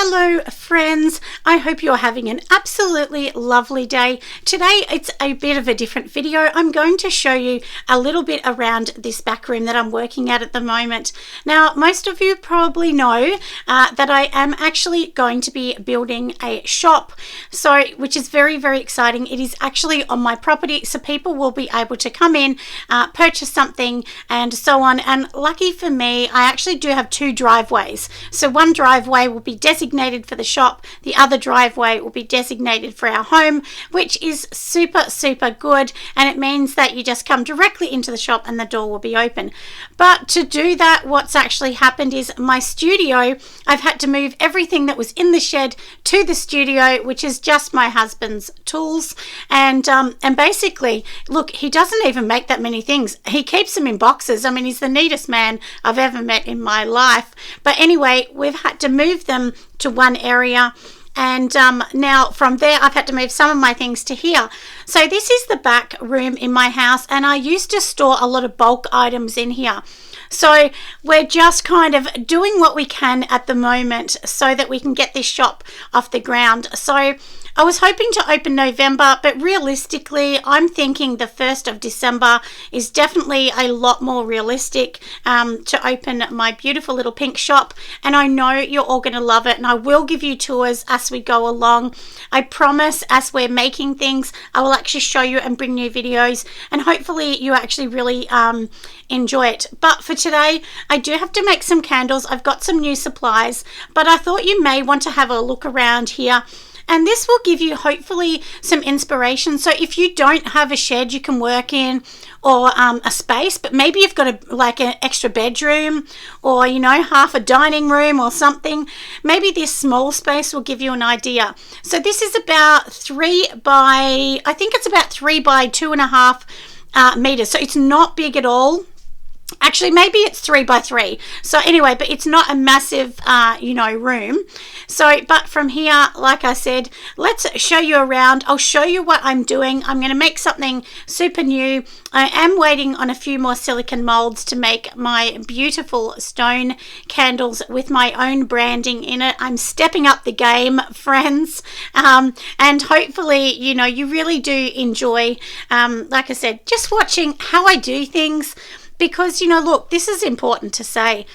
Hello friends, I hope you're having an absolutely lovely day. Today it's a bit of a different video. I'm going to show you a little bit around this back room that I'm working at the moment. Now most of you probably know that I am actually going to be building a shop, which is very exciting. It is actually on my property, so people will be able to come in, purchase something and so on. And lucky for me, I actually do have two driveways. So one driveway will be designated for the shop, the other driveway will be designated for our home, which is super good, and it means that you just come directly into the shop and the door will be open. But to do that, what's actually happened is my studio, I've had to move everything that was in the shed to the studio, which is just my husband's tools, and basically, look, he doesn't even make that many things. He keeps them in boxes. I mean, he's the neatest man I've ever met in my life. But anyway, we've had to move them to one area, and now from there I've had to move some of my things to here. So this is the back room in my house, and I used to store a lot of bulk items in here. So we're just kind of doing what we can at the moment so that we can get this shop off the ground. So I was hoping to open November, but realistically, I'm thinking the 1st of December is definitely a lot more realistic to open my beautiful little pink shop. And I know you're all going to love it, and I will give you tours as we go along. I promise, as we're making things, I will actually show you and bring you videos, and hopefully you actually really enjoy it. But for today, I do have to make some candles. I've got some new supplies, but I thought you may want to have a look around here. And this will give you hopefully some inspiration. So if you don't have a shed you can work in, or a space, but maybe you've got like an extra bedroom, or half a dining room or something, maybe this small space will give you an idea. So this is about 3 by 2.5 meters. So it's not big at all. Actually, maybe it's 3 by 3. So anyway, but it's not a massive, room. So, but from here, like I said, let's show you around. I'll show you what I'm doing. I'm going to make something super new. I am waiting on a few more silicone molds to make my beautiful stone candles with my own branding in it. I'm stepping up the game, friends. And hopefully, you really do enjoy, like I said, just watching how I do things. Because, look, this is important to say.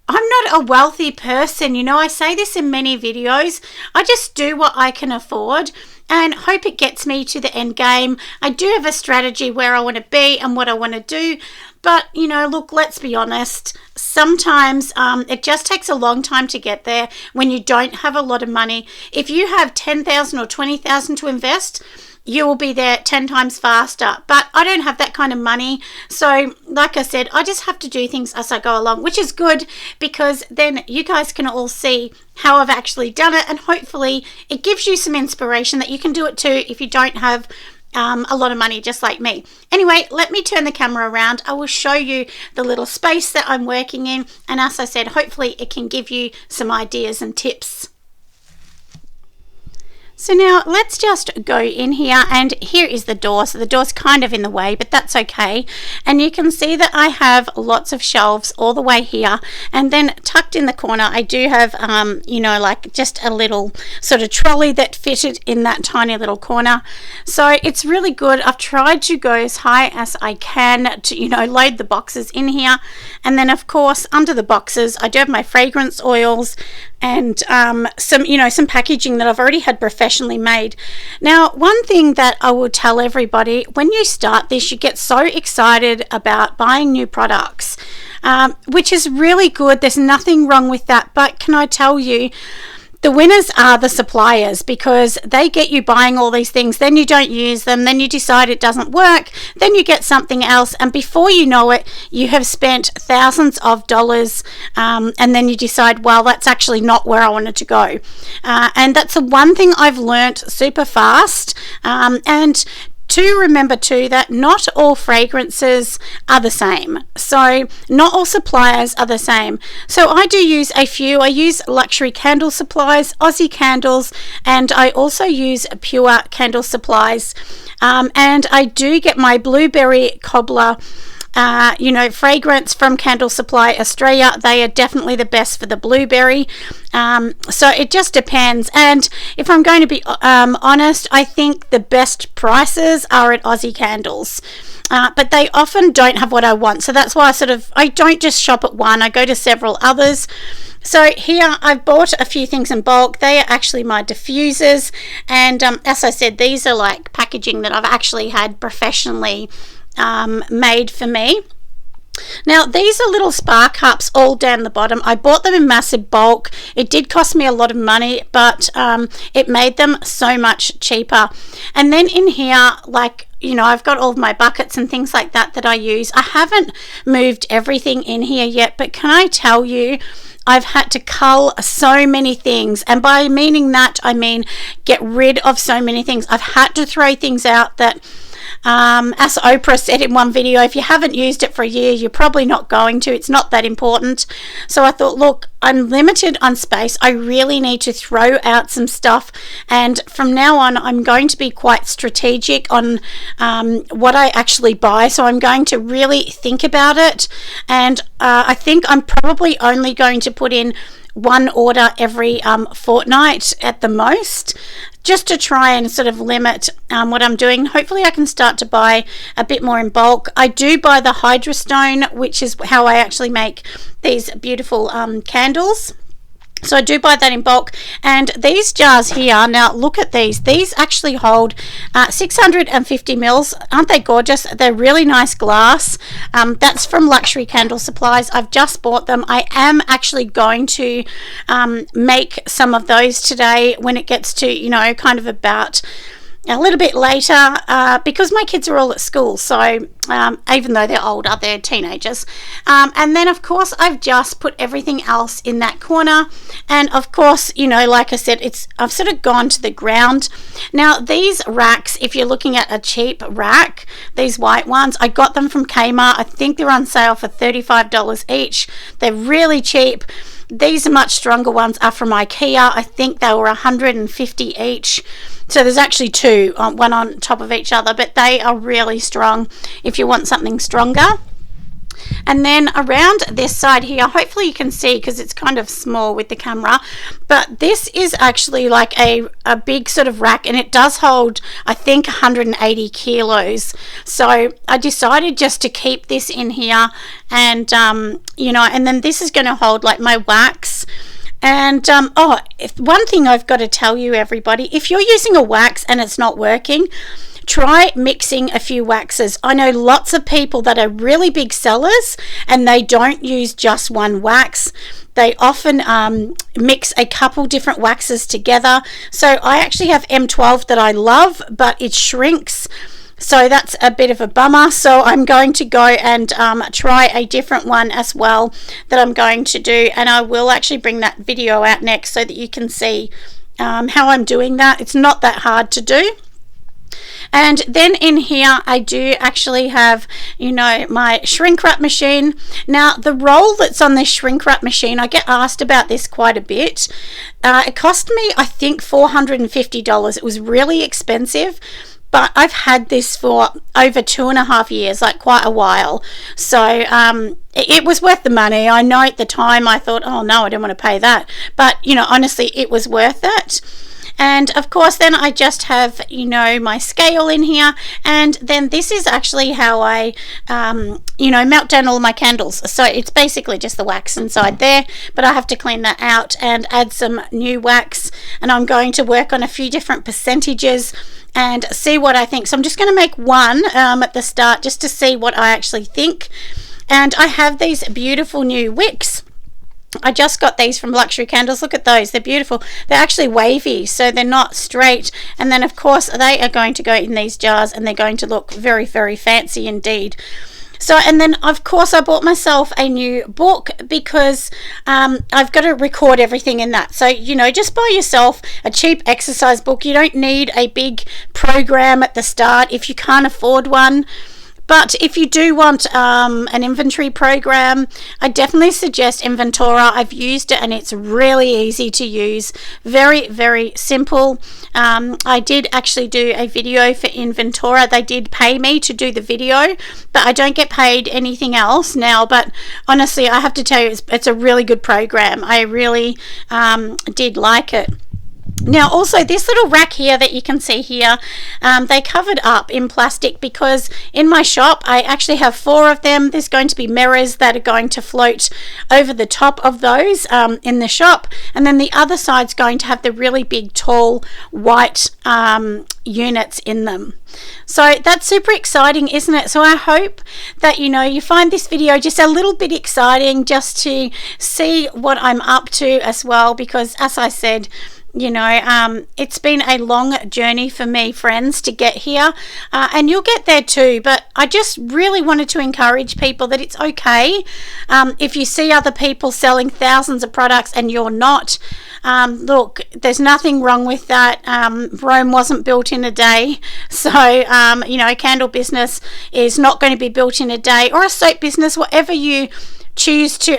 I'm not a wealthy person. I say this in many videos. I just do what I can afford and hope it gets me to the end game. I do have a strategy where I want to be and what I want to do. But, look, let's be honest. Sometimes it just takes a long time to get there when you don't have a lot of money. If you have $10,000 or $20,000 to invest, you will be there 10 times faster. But I don't have that kind of money. So like I said, I just have to do things as I go along, which is good because then you guys can all see how I've actually done it. And hopefully it gives you some inspiration that you can do it too if you don't have a lot of money just like me. Anyway, let me turn the camera around. I will show you the little space that I'm working in. And as I said, hopefully it can give you some ideas and tips. So now let's just go in here, and here is the door. So the door's kind of in the way, but that's okay. And you can see that I have lots of shelves all the way here, and then tucked in the corner I do have like just a little sort of trolley that fitted in that tiny little corner. So it's really good. I've tried to go as high as I can to load the boxes in here, and then of course under the boxes I do have my fragrance oils and some packaging that I've already had professionally made. Now, one thing that I will tell everybody, when you start this, you get so excited about buying new products, which is really good. There's nothing wrong with that. But can I tell you, the winners are the suppliers, because they get you buying all these things, then you don't use them, then you decide it doesn't work, then you get something else, and before you know it, you have spent thousands of dollars, and then you decide, well, that's actually not where I wanted to go. And that's the one thing I've learnt super fast. And to remember too that not all fragrances are the same. So not all suppliers are the same. So I do use a few. I use Luxury Candle Supplies, Aussie Candles, and I also use Pure Candle Supplies. And I do get my Blueberry Cobbler fragrance from Candle Supply Australia. They are definitely the best for the blueberry. So it just depends. And if I'm going to be honest, I think the best prices are at Aussie Candles. But they often don't have what I want. So that's why I don't just shop at one. I go to several others. So here I've bought a few things in bulk. They are actually my diffusers. And as I said, these are like packaging that I've actually had professionally made for me. Now these are little spa cups all down the bottom. I bought them in massive bulk. It did cost me a lot of money, but it made them so much cheaper. And then in here, I've got all of my buckets and things like that I use. I haven't moved everything in here yet, but can I tell you, I've had to cull so many things, and by meaning that, I mean get rid of so many things. I've had to throw things out that as Oprah said in one video, if you haven't used it for a year, you're probably not going to. It's not that important. So I thought, look, I'm limited on space. I really need to throw out some stuff. And from now on, I'm going to be quite strategic on what I actually buy. So I'm going to really think about it. And I think I'm probably only going to put in one order every fortnight at the most, just to try and sort of limit what I'm doing. Hopefully I can start to buy a bit more in bulk. I do buy the Hydrostone, which is how I actually make these beautiful candles. So I do buy that in bulk. And these jars here, now look at these actually hold 650 mils. Aren't they gorgeous? They're really nice glass. That's from Luxury Candle Supplies. I've just bought them. I am actually going to make some of those today when it gets to kind of about a little bit later, because my kids are all at school, so even though they're older, they're teenagers. And then of course I've just put everything else in that corner, and of course, like I said, I've sort of gone to the ground. Now these racks, if you're looking at a cheap rack, these white ones, I got them from Kmart. I think they're on sale for $35 each. They're really cheap. These are much stronger ones are from IKEA. I think they were $150 each. So there's actually two, one on top of each other, but they are really strong if you want something stronger. And then around this side here, hopefully you can see because it's kind of small with the camera, but this is actually like a big sort of rack, and it does hold, I think, 180 kilos. So I decided just to keep this in here, and and then this is going to hold like my wax. And one thing I've got to tell you, everybody, if you're using a wax and it's not working, try mixing a few waxes. I know lots of people that are really big sellers and they don't use just one wax. They often mix a couple different waxes together. So I actually have M12 that I love, but it shrinks. So that's a bit of a bummer. So I'm going to go and try a different one as well that I'm going to do. And I will actually bring that video out next so that you can see how I'm doing that. It's not that hard to do. And then in here I do actually have my shrink wrap machine. Now the roll that's on this shrink wrap machine, I get asked about this quite a bit. It cost me, I think, $450. It was really expensive, but I've had this for over 2.5 years, like quite a while. So it was worth the money. I know at the time I thought, oh no, I don't want to pay that, but honestly it was worth it. And of course then I just have my scale in here, and then this is actually how I melt down all my candles. So it's basically just the wax inside there, but I have to clean that out and add some new wax, and I'm going to work on a few different percentages and see what I think. So I'm just going to make one at the start just to see what I actually think. And I have these beautiful new wicks. I just got these from Luxury Candles. Look at those, they're beautiful. They're actually wavy, so they're not straight. And then of course they are going to go in these jars, and they're going to look very, very fancy indeed. So, and then of course I bought myself a new book because I've got to record everything in that. So just buy yourself a cheap exercise book. You don't need a big program at the start if you can't afford one. But if you do want an inventory program, I definitely suggest Inventora. I've used it and it's really easy to use. Very, very simple. I did actually do a video for Inventora. They did pay me to do the video, but I don't get paid anything else now. But honestly, I have to tell you, it's a really good program. I really did like it. Now also this little rack here that you can see here, they covered up in plastic because in my shop I actually have 4 of them. There's going to be mirrors that are going to float over the top of those in the shop, and then the other side's going to have the really big tall white units in them. So that's super exciting, isn't it? So I hope that you find this video just a little bit exciting, just to see what I'm up to as well, because as I said, it's been a long journey for me, friends, to get here, and you'll get there too. But I just really wanted to encourage people that it's okay if you see other people selling thousands of products and you're not. Look, there's nothing wrong with that. Rome wasn't built in a day, so a candle business is not going to be built in a day, or a soap business, whatever you choose to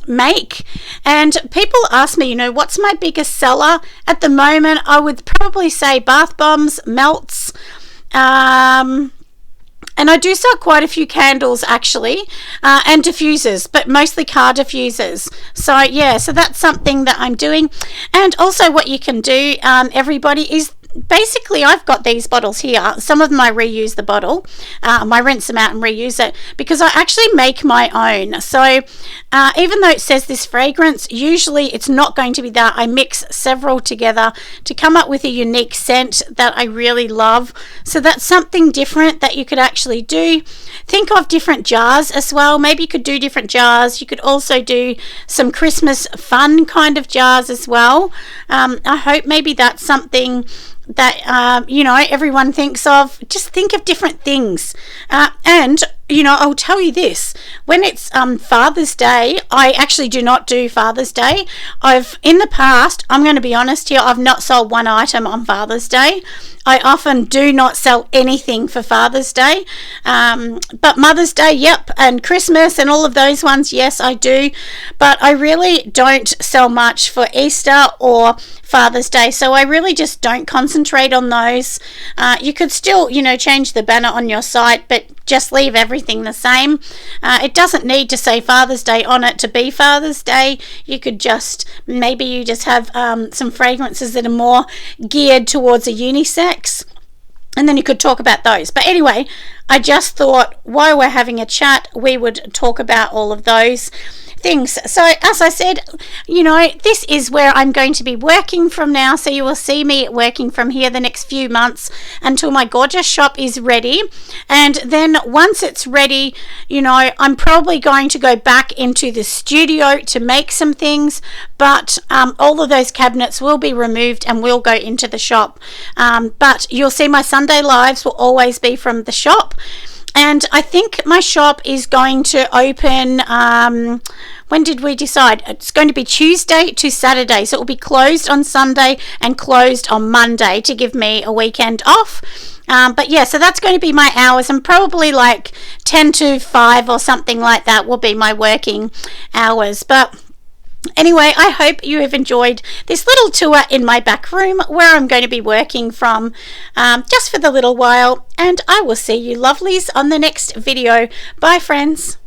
make. And people ask me, what's my biggest seller at the moment? I would probably say bath bombs, melts, and I do sell quite a few candles actually, and diffusers, but mostly car diffusers. So yeah, so that's something that I'm doing. And also what you can do, everybody, is basically I've got these bottles here. Some of them I reuse the bottle. I rinse them out and reuse it because I actually make my own. So even though it says this fragrance, usually it's not going to be that. I mix several together to come up with a unique scent that I really love. So that's something different that you could actually do. Think of different jars as well. Maybe you could do different jars. You could also do some Christmas fun kind of jars as well. I hope maybe that's something that everyone thinks of. Just think of different things, and I'll tell you this, when it's Father's Day, I actually do not do Father's Day. In the past, I'm going to be honest here, I've not sold one item on Father's Day. I often do not sell anything for Father's Day, but Mother's Day, yep, and Christmas and all of those ones, yes, I do, but I really don't sell much for Easter or Father's Day, so I really just don't concentrate on those. You could still, change the banner on your site, but just leave everything the same. It doesn't need to say Father's Day on it to be Father's Day. You could maybe you just have some fragrances that are more geared towards a unisex, and then you could talk about those. But anyway, I just thought while we're having a chat, we would talk about all of those things. So as I said, this is where I'm going to be working from now, so you will see me working from here the next few months until my gorgeous shop is ready. And then once it's ready, I'm probably going to go back into the studio to make some things, but all of those cabinets will be removed and will go into the shop. But you'll see my Sunday lives will always be from the shop. And I think my shop is going to open, when did we decide? It's going to be Tuesday to Saturday. So it will be closed on Sunday and closed on Monday to give me a weekend off. But yeah, so that's going to be my hours, and probably like 10 to 5 or something like that will be my working hours. But anyway, I hope you have enjoyed this little tour in my back room where I'm going to be working from just for the little while, and I will see you lovelies on the next video. Bye friends.